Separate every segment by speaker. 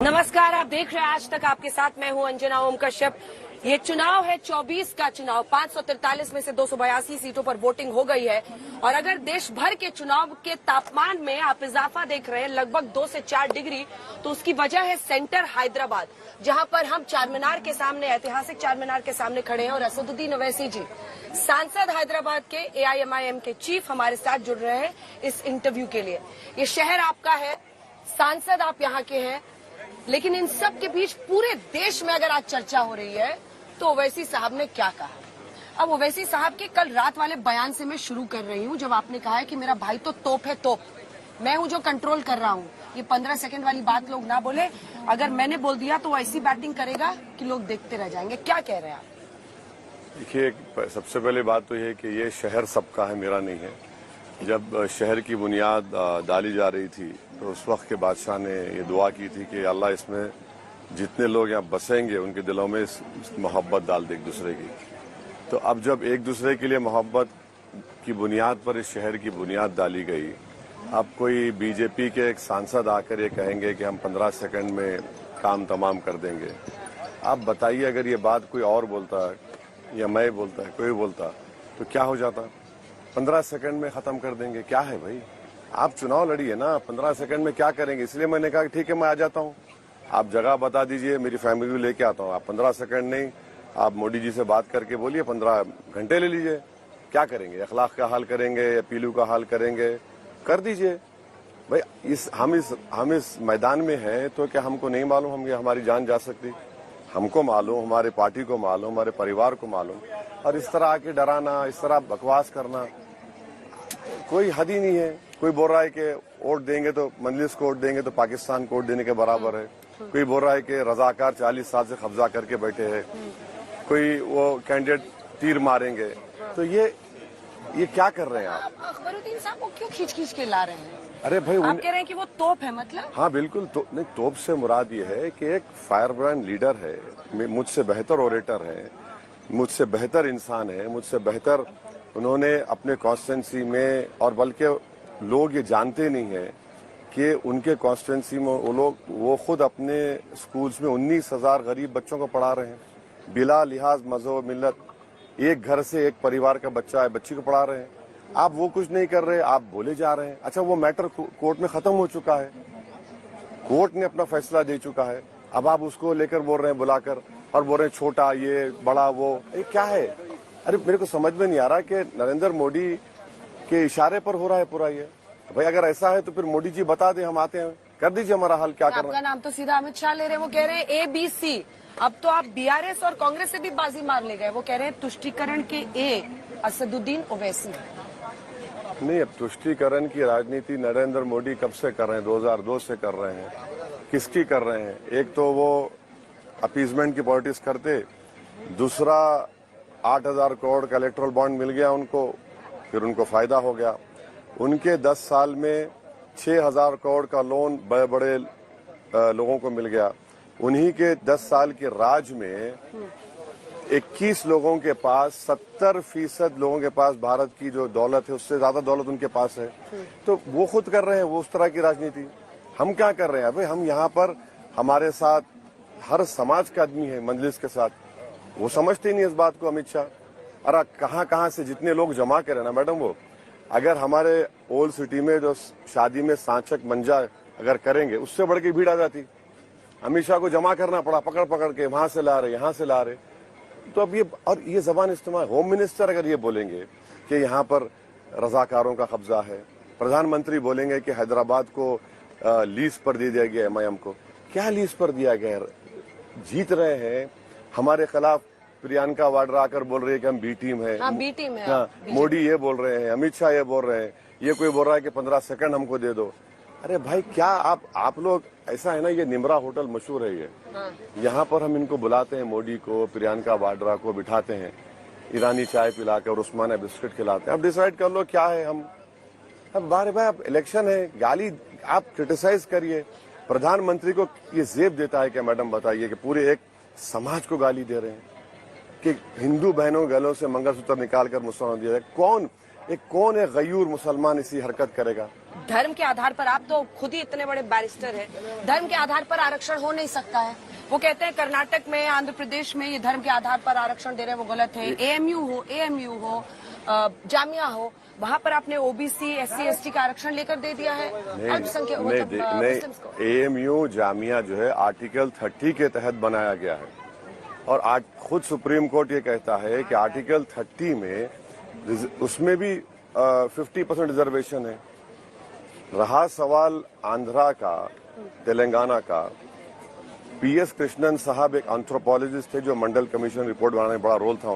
Speaker 1: नमस्कार, आप देख रहे हैं आज तक। आपके साथ मैं हूं अंजना ओम कश्यप। ये चुनाव है 24 का चुनाव। 543 में से 282 सीटों पर वोटिंग हो गई है। और अगर देश भर के चुनाव के तापमान में आप इजाफा देख रहे हैं लगभग 2 से 4 डिग्री, तो उसकी वजह है सेंटर हैदराबाद, जहां पर हम चारमीनार के सामने, ऐतिहासिक चारमीनार के सामने खड़े हैं। और असदुद्दीन ओवैसी जी, सांसद हैदराबाद के AIMIM के चीफ, हमारे साथ जुड़ रहे हैं इस इंटरव्यू के लिए। ये शहर आपका है, सांसद आप यहाँ के हैं, लेकिन इन सब के बीच पूरे देश में अगर आज चर्चा हो रही है तो ओवैसी साहब ने क्या कहा। अब ओवैसी साहब के कल रात वाले बयान से मैं शुरू कर रही हूं, जब आपने कहा है कि मेरा भाई तो तोप है, तोप, मैं हूं जो कंट्रोल कर रहा हूं। ये 15 सेकंड वाली बात लोग ना बोले, अगर मैंने बोल दिया तो वो ऐसी बैटिंग करेगा कि लोग देखते रह जाएंगे। क्या कह रहे हैं आप?
Speaker 2: देखिए, सबसे पहले बात तो ये है कि ये शहर सबका है, मेरा नहीं है। जब शहर की बुनियाद डाली जा रही थी तो उस वक्त के बादशाह ने ये दुआ की थी कि अल्लाह इसमें जितने लोग यहाँ बसेंगे उनके दिलों में मोहब्बत डाल दे एक दूसरे की। तो अब जब एक दूसरे के लिए मोहब्बत की बुनियाद पर इस शहर की बुनियाद डाली गई, अब कोई बीजेपी के एक सांसद आकर ये कहेंगे कि हम 15 सेकंड में काम तमाम कर देंगे। आप बताइए, अगर ये बात कोई और बोलता है या मैं बोलता है, कोई बोलता, तो क्या हो जाता? 15 सेकंड में खत्म कर देंगे, क्या है भाई? आप चुनाव लड़िए ना, 15 सेकंड में क्या करेंगे? इसलिए मैंने कहा ठीक है, मैं आ जाता हूँ, आप जगह बता दीजिए, मेरी फैमिली को लेके आता हूँ। आप 15 सेकंड नहीं, आप मोदी जी से बात करके बोलिए 15 घंटे ले लीजिए। क्या करेंगे? अखलाक का हाल करेंगे या पीलू का हाल करेंगे? कर दीजिए भाई। हम इस मैदान में हैं तो क्या हमको नहीं मालूम हम हमारी जान जा सकती? हमको मालूम, हमारे पार्टी को मालूम, हमारे परिवार को मालूम। और इस तरह आके डराना, इस तरह बकवास करना, कोई हद ही नहीं है। कोई बोल रहा है कि वोट देंगे तो मजलिस को वोट देंगे तो पाकिस्तान को वोट देने के बराबर है। कोई बोल रहा है कि रजाकार 40 साल से कब्जा करके बैठे हैं। कोई वो कैंडिडेट तीर मारेंगे। तो ये क्या कर रहे हैं आप?
Speaker 1: अकबरुद्दीन साहब को क्यों खींच के ला रहे हैं?
Speaker 2: अरे भाई,
Speaker 1: आप कह रहे हैं कि वो तोप है, मतलब?
Speaker 2: हाँ बिल्कुल, नहीं, तोप से मुराद ये है कि एक फायर ब्रांड लीडर है, मुझसे बेहतर ओरेटर है, मुझसे बेहतर इंसान है, मुझसे बेहतर उन्होंने अपने कॉन्स्टिट्यूंसी में, और बल्कि लोग ये जानते नहीं है कि उनके कॉन्स्टिट्यूंसी में वो खुद अपने स्कूल्स में 19,000 गरीब बच्चों को पढ़ा रहे हैं, बिला लिहाज मजहब मिल्लत। एक घर से एक परिवार का बच्चा है, बच्ची को पढ़ा रहे हैं। आप वो कुछ नहीं कर रहे, आप बोले जा रहे हैं। अच्छा, वो मैटर कोर्ट में खत्म हो चुका है, कोर्ट ने अपना फैसला दे चुका है। अब आप उसको लेकर बोल रहे हैं बुलाकर, और बोल रहे हैं छोटा, ये बड़ा, वो क्या है? अरे मेरे को समझ में नहीं आ रहा कि नरेंद्र मोदी के इशारे पर हो रहा है पूरा ये। भाई अगर ऐसा है तो फिर मोदी जी बता दें, हम आते हैं, कर दीजिए हमारा हल। क्या करना?
Speaker 1: आपका नाम तो सीधा अमित शाह ले रहे हैं। वो कह रहे हैं ABC। अब तो आप BRS और कांग्रेस से भी बाजी मार ले गए। वो कह रहे हैं तुष्टीकरण के A असदुद्दीन ओवैसी।
Speaker 2: नहीं, अब तुष्टीकरण की राजनीति नरेंद्र मोदी कब से कर रहे हैं? 2002 से कर रहे हैं। किसकी कर रहे हैं? एक तो वो अपीजमेंट की पॉलिटिक्स करते, दूसरा 8,000 करोड़ का इलेक्ट्रल बॉन्ड मिल गया उनको, फिर उनको फायदा हो गया। उनके 10 साल में 6,000 करोड़ का लोन बड़े बड़े लोगों को मिल गया। उन्हीं के 10 साल के राज में 21 लोगों के पास, 70% लोगों के पास भारत की जो दौलत है उससे ज्यादा दौलत उनके पास है। तो वो खुद कर रहे हैं वो उस तरह की राजनीति। हम क्या कर रहे हैं? भाई हम यहाँ पर, हमारे साथ हर समाज का आदमी है मजलिस के साथ, वो समझते ही नहीं इस बात को। अमित शाह, अरे कहाँ से जितने लोग जमा करे ना मैडम, वो अगर हमारे ओल्ड सिटी में जो शादी में सांचक मंजा अगर करेंगे, उससे बढ़ के भीड़ आ जाती। अमित शाह को जमा करना पड़ा, पकड़ के वहां से ला रहे, यहाँ से ला रहे। तो अब ये जबान इस्तेमाल, होम मिनिस्टर अगर ये बोलेंगे कि यहाँ पर रजाकारों का कब्जा है, प्रधानमंत्री बोलेंगे कि हैदराबाद को लीज पर दे दिया गया MIM को, क्या लीज पर दिया गया? जीत रहे हैं, हमारे खिलाफ प्रियंका वाड्रा आकर बोल रही है कि हम B टीम है।
Speaker 1: हाँ, B टीम है।
Speaker 2: हाँ, मोदी ये बोल रहे हैं, अमित शाह ये बोल रहे हैं, ये कोई बोल रहा है कि 15 सेकंड हमको दे दो। अरे भाई, क्या आप लोग, ऐसा है ना, ये निमरा होटल मशहूर है ये। यहाँ पर हम इनको बुलाते हैं, मोदी को, प्रियंका वाड्रा को बिठाते हैं, ईरानी चाय पिलाकर और उस्मानिया बिस्किट खिलाते हैं। अब डिसाइड कर लो क्या है। हम अब बारे भाई, अब इलेक्शन है, गाली आप क्रिटिसाइज करिए। प्रधानमंत्री को ये जेब देता है क्या मैडम? बताइए कि पूरे एक समाज को गाली दे रहे हैं कि हिंदू बहनों गलों से मंगलसूत्र निकालकर मुसलमान दिया जाए। कौन एक कौन है गयूर मुसलमान इसी हरकत करेगा?
Speaker 1: धर्म के आधार पर, आप तो खुद ही इतने बड़े बैरिस्टर हैं, धर्म के आधार पर आरक्षण हो नहीं सकता है। वो कहते हैं कर्नाटक में, आंध्र प्रदेश में ये धर्म के आधार पर आरक्षण दे रहे हैं, वो गलत है। एएमयू हो, जामिया हो, वहां पर आपने ओबीसी, एससी, एसटी का आरक्षण लेकर दे दिया है अल्पसंख्यक मुस्लिम्स को।
Speaker 2: एएमयू जामिया जो है आर्टिकल 30 के तहत बनाया गया है और आज खुद सुप्रीम कोर्ट ये कहता है कि आर्टिकल 30 में उसमें भी 50% रिजर्वेशन है। रहा सवाल आंध्रा का, तेलंगाना का, पीएस कृष्णन साहब एक एंथ्रोपोलॉजिस्ट थे जो मंडल कमीशन रिपोर्ट बनाने में बड़ा रोल था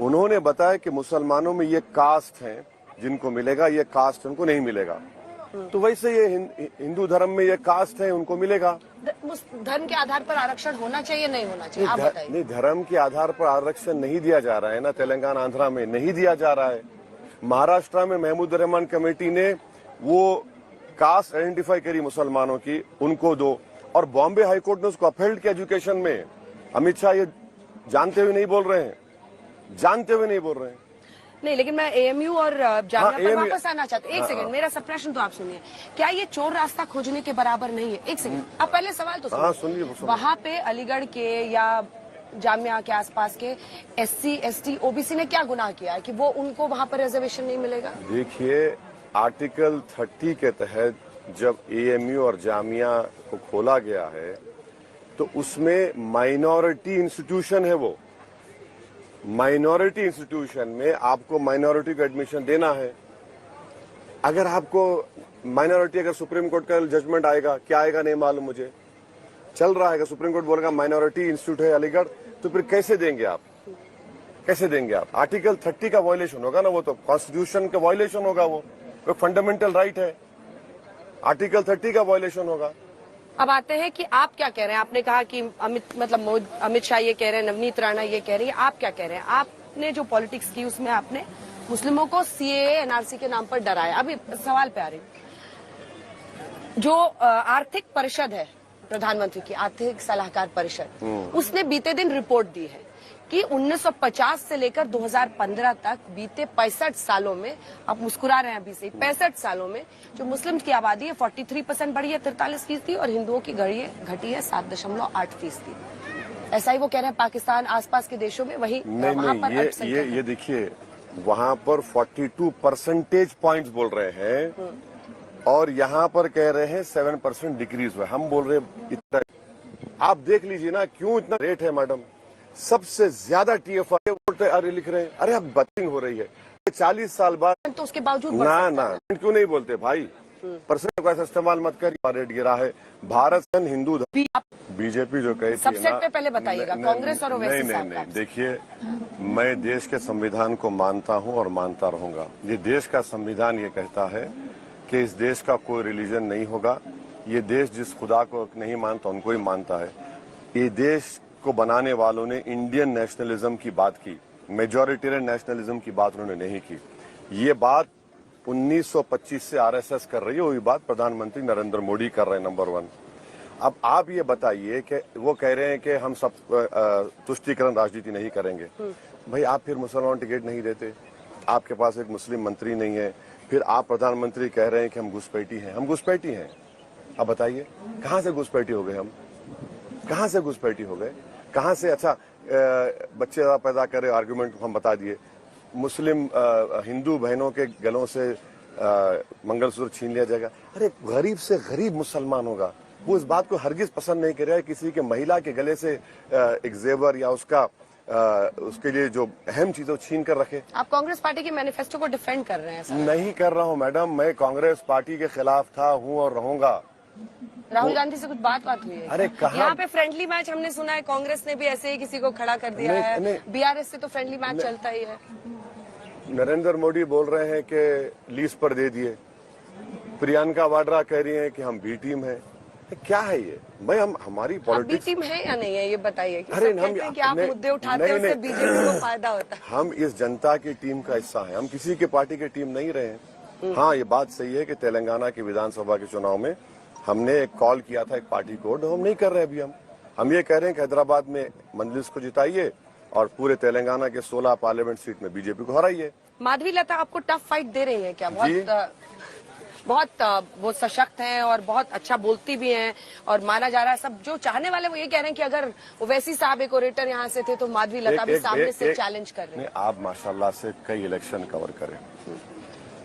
Speaker 2: उन्होंने बताया कि मुसलमानों में ये कास्ट हैं जिनको मिलेगा, ये कास्ट उनको नहीं मिलेगा। तो वैसे ये हिंदू धर्म में ये कास्ट है, उनको मिलेगा।
Speaker 1: धर्म के आधार पर आरक्षण होना चाहिए, नहीं होना चाहिए, आप बताइए।
Speaker 2: नहीं, धर्म के आधार पर आरक्षण नहीं दिया जा रहा है ना, तेलंगाना आंध्रा में नहीं दिया जा रहा है। महाराष्ट्र में महमूद रहमान कमेटी ने वो कास्ट आइडेंटिफाई करी मुसलमानों की, उनको दो, और बॉम्बे हाईकोर्ट ने उसको अपहेल्ड किया एजुकेशन में। अमित शाह ये जानते हुए नहीं बोल रहे हैं, जानते हुए नहीं बोल रहे हैं।
Speaker 1: नहीं, लेकिन मैं एएमयू और जामिया पर वापस आना चाहती हूँ। एक सेकंड, मेरा सब प्रश्न तो आप सुनिए। क्या ये चोर रास्ता खोजने के बराबर नहीं है? एक सेकंड, आप पहले सवाल तो सुनिए। वहाँ पे अलीगढ़ के या जामिया के आसपास के एससी, एसटी, ओबीसी ने क्या गुनाह किया है कि वो उनको वहाँ पर रिजर्वेशन नहीं मिलेगा?
Speaker 2: देखिए, आर्टिकल 30 के तहत जब एएमयू और जामिया को खोला गया है तो उसमें माइनॉरिटी इंस्टीट्यूशन है। वो माइनॉरिटी इंस्टीट्यूशन में आपको माइनॉरिटी को एडमिशन देना है। अगर आपको माइनॉरिटी, अगर सुप्रीम कोर्ट का जजमेंट आएगा, क्या आएगा नहीं मालूम मुझे, चल रहा है, अगर सुप्रीम कोर्ट बोलेगा माइनॉरिटी इंस्टीट्यूट है अलीगढ़, तो फिर कैसे देंगे आप? कैसे देंगे आप? आर्टिकल 30 का वायलेशन होगा ना, वो तो कॉन्स्टिट्यूशन का वायलेशन होगा, वो फंडामेंटल राइट है, आर्टिकल 30 का वायलेशन होगा।
Speaker 1: अब आते हैं कि आप क्या कह रहे हैं। आपने कहा कि अमित शाह ये कह रहे हैं, नवनीत राणा ये कह रही है, आप क्या कह रहे हैं? आपने जो पॉलिटिक्स की उसमें आपने मुस्लिमों को सीएए, एनआरसी के नाम पर डराया। अभी सवाल पे आ रही, जो आर्थिक परिषद है, प्रधानमंत्री की आर्थिक सलाहकार परिषद, उसने बीते दिन रिपोर्ट दी है कि 1950 से लेकर 2015 तक बीते 65 सालों में, आप मुस्कुरा रहे हैं अभी से, 65 सालों में जो मुस्लिम की आबादी है 43% बढ़ी है 43%, और हिंदुओं की घटी है 7.8%। ऐसा ही वो कह रहे हैं पाकिस्तान, आसपास के देशों में वही वहां पर
Speaker 2: ये देखिए, वहां पर 42 परसेंटेज पॉइंट्स बोल रहे हैं और यहाँ पर कह रहे हैं 7% डिक्रीज हुआ। हम बोल रहे हैं इतना। आप देख लीजिए ना, क्यों इतना रेट है मैडम? सबसे ज्यादा टीएफआई लिख रहे हैं। अरे अब बदलिंग हो रही है 40 साल बाद,
Speaker 1: तो उसके बावजूद
Speaker 2: ना क्यों नहीं बोलते भाई? परसेंट का ऐसा इस्तेमाल मत करिए। रेट गिरा है। भारत हिंदू बीजेपी जो कही थी
Speaker 1: सबसेट पे पहले बताइएगा, कांग्रेस और ओवैसी साहब।
Speaker 2: नहीं, देखिए, मैं देश के संविधान को मानता हूं और मानता रहूंगा। ये देश का संविधान ये कहता है कि इस देश का कोई रिलीजन नहीं होगा। ये देश जिस खुदा को नहीं मानता उनको ही मानता है। ये देश को बनाने वालों ने इंडियन नेशनलिज्म की बात की, मेजॉरिटेरियन नेशनलिज्म की बात उन्होंने नहीं की। ये बात 1925 से आरएसएस कर रही है, वही बात प्रधानमंत्री नरेंद्र मोदी कर रहे हैं, नंबर 1। अब आप ये बताइए कि वो कह रहे हैं कि हम सब तुष्टीकरण राजनीति नहीं करेंगे। भाई, आप फिर मुसलमान टिकट नहीं देते, आपके पास एक मुस्लिम मंत्री नहीं है, फिर आप प्रधानमंत्री कह रहे हैं कि हम घुसपैठी हैं। हम घुसपैठी हैं? अब बताइए, कहाँ से घुसपैठी हो गए हम? कहाँ से घुसपैठी हो गए? कहाँ से? अच्छा, बच्चे पैदा करे, आर्गुमेंट हम बता दिए। मुस्लिम हिंदू बहनों के गलों से मंगलसूत्र छीन लिया जाएगा। अरे, गरीब से गरीब मुसलमान होगा, वो इस बात को हरगिज पसंद नहीं कर रहा है किसी के महिला के गले से एक जेवर या उसके लिए जो अहम चीजें छीन कर रखे।
Speaker 1: आप कांग्रेस पार्टी के मैनिफेस्टो को डिफेंड कर रहे हैं?
Speaker 2: नहीं कर रहा हूं मैडम, मैं कांग्रेस पार्टी के खिलाफ था, हूं और रहूंगा।
Speaker 1: राहुल गांधी से कुछ बात हुई है?
Speaker 2: अरे कहाँ?
Speaker 1: यहाँ पे फ्रेंडली मैच हमने सुना है, कांग्रेस ने भी ऐसे ही किसी को खड़ा कर दिया है। बीआरएस से तो फ्रेंडली मैच चलता ही है।
Speaker 2: नरेंद्र मोदी बोल रहे हैं कि लीज पर दे दिए। प्रियंका वाड्रा कह रही हैं कि हम बी टीम है। क्या है ये? भाई, हमारी पॉलिटिक्स
Speaker 1: टीम है या नहीं है, ये बताइए।
Speaker 2: अरे
Speaker 1: कि आप मुद्दे उठाते हैं, उससे बीजेपी को फायदा होता है।
Speaker 2: हम इस जनता की टीम का हिस्सा हैं, हम किसी की पार्टी की टीम नहीं रहे हैं। हाँ, ये बात सही है कि तेलंगाना की विधानसभा के चुनाव में हमने एक कॉल किया था एक पार्टी को, हम नहीं कर रहे अभी। हम ये कह रहे हैं कि हैदराबाद में मजलिस को जिताइए और पूरे तेलंगाना के 16 पार्लियामेंट सीट में बीजेपी को हराई है।
Speaker 1: माधवी लता आपको टफ फाइट दे रही है क्या? बहुत वो सशक्त हैं और बहुत अच्छा बोलती भी हैं और माना जा रहा है, सब जो चाहने वाले वो ये कह रहे हैं कि अगर ओवैसी साहब एक ओरेटर यहाँ से थे तो माधवी लता भी सामने से चैलेंज कर रहे हैं।
Speaker 2: आप माशाल्लाह से कई इलेक्शन कवर करें,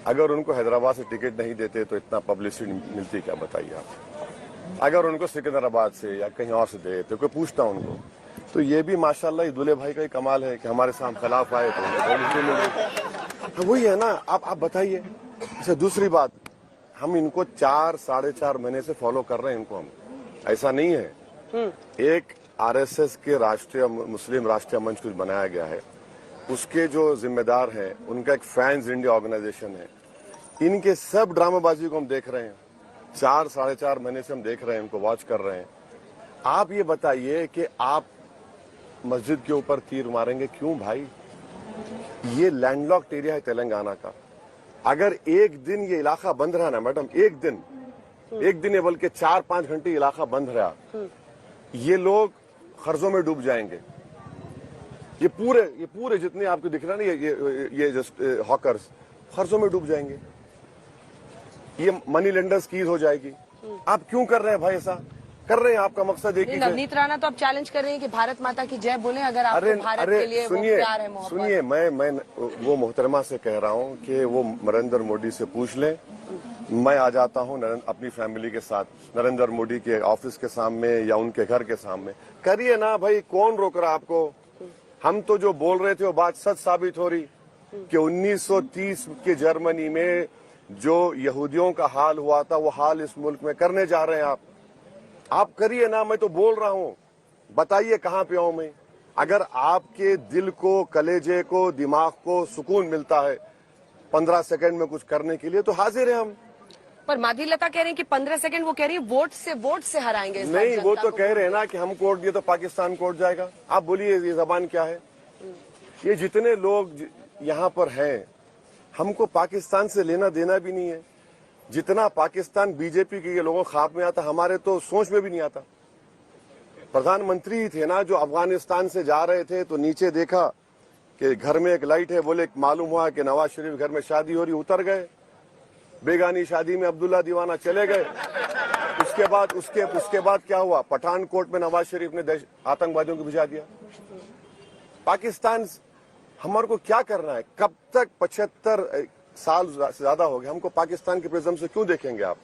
Speaker 2: अगर उनको हैदराबाद से टिकट नहीं देते तो इतना पब्लिसिटी मिलती क्या, बताइए आप। अगर उनको सिकंदराबाद से या कहीं और से दे तो कोई पूछता उनको, तो ये भी माशाल्लाह दूल्हे भाई का ही कमाल है कि हमारे साथ खिलाफ आए तो उनको पब्लिसिटी मिल गई। वही है ना, आप बताइए। अच्छा, दूसरी बात, हम इनको 4-4.5 महीने से फॉलो कर रहे हैं इनको, हम ऐसा नहीं है। एक आरएसएस के राष्ट्रीय मुस्लिम राष्ट्रीय मंच कुछ बनाया गया है, उसके जो जिम्मेदार हैं उनका एक फैंस इंडिया ऑर्गेनाइजेशन है, इनके सब ड्रामाबाजी को हम देख रहे हैं। 4-4.5 महीने से हम देख रहे हैं, इनको वॉच कर रहे हैं। आप ये बताइए कि आप मस्जिद के ऊपर तीर मारेंगे क्यों भाई? ये लैंडलॉक्ड एरिया है तेलंगाना का। अगर एक दिन ये इलाका बंद रहा ना मैडम, एक दिन ये बल्कि 4-5 घंटे इलाका बंद रहा, ये लोग कर्जों में डूब जाएंगे। ये पूरे जितने आपको दिख रहा है ना, ये जस्ट हॉकर्स कर्जों में डूब जाएंगे, ये मनी लेंडर्स की हो जाएगी। आप क्यों कर रहे हैं भाई? ऐसा कर रहे हैं, आपका मकसद एक ही है।
Speaker 1: नवनीत राणा तो अब चैलेंज कर रही है कि भारत माता की जय बोले, अगर आपको भारत के लिए वो प्यार है, मोहब्बत।
Speaker 2: सुनिए, मैं वो मोहतरमा से कह रहा हूँ कि वो नरेंद्र मोदी से पूछ ले। मैं आ जाता हूँ अपनी फैमिली के साथ नरेंद्र मोदी के ऑफिस के सामने या उनके घर के सामने, करिए ना भाई, कौन रोक रहा आपको? हम तो जो बोल रहे थे वो बात सच साबित हो रही कि 1930 के जर्मनी में जो यहूदियों का हाल हुआ था वो हाल इस मुल्क में करने जा रहे हैं आप करिए ना। मैं तो बोल रहा हूँ, बताइए कहाँ पे हूं मैं? अगर आपके दिल को, कलेजे को, दिमाग को सुकून मिलता है 15 सेकंड में कुछ करने के लिए तो हाजिर है हम।
Speaker 1: पर माधवी लता कह रही है कि 15 सेकंड, वो कह रही है वोट से हराएंगे इस बार
Speaker 2: नहीं, वो
Speaker 1: जनता
Speaker 2: तो
Speaker 1: को।
Speaker 2: कह रहे हैं ना कि हम कोर्ट दिए तो पाकिस्तान कोर्ट जाएगा। आप बोलिए ये जबान क्या है? ये जितने लोग यहाँ पर हैं, हमको पाकिस्तान से लेना देना भी नहीं है। जितना पाकिस्तान बीजेपी के लोगों ख्वाब में आता, हमारे तो सोच में भी नहीं आता। प्रधानमंत्री ही थे ना जो अफगानिस्तान से जा रहे थे तो नीचे देखा कि घर में एक लाइट है, बोले मालूम हुआ कि नवाज शरीफ घर में शादी हो रही, उतर गए। बेगानी शादी में अब्दुल्ला दीवाना चले गए। उसके बाद क्या हुआ? पठानकोट में नवाज शरीफ ने आतंकवादियों को भिजा दिया। पाकिस्तान हमारे को क्या करना है? कब तक? 75 साल से ज्यादा हो गए, हमको पाकिस्तान के प्रिज्म से क्यों देखेंगे आप?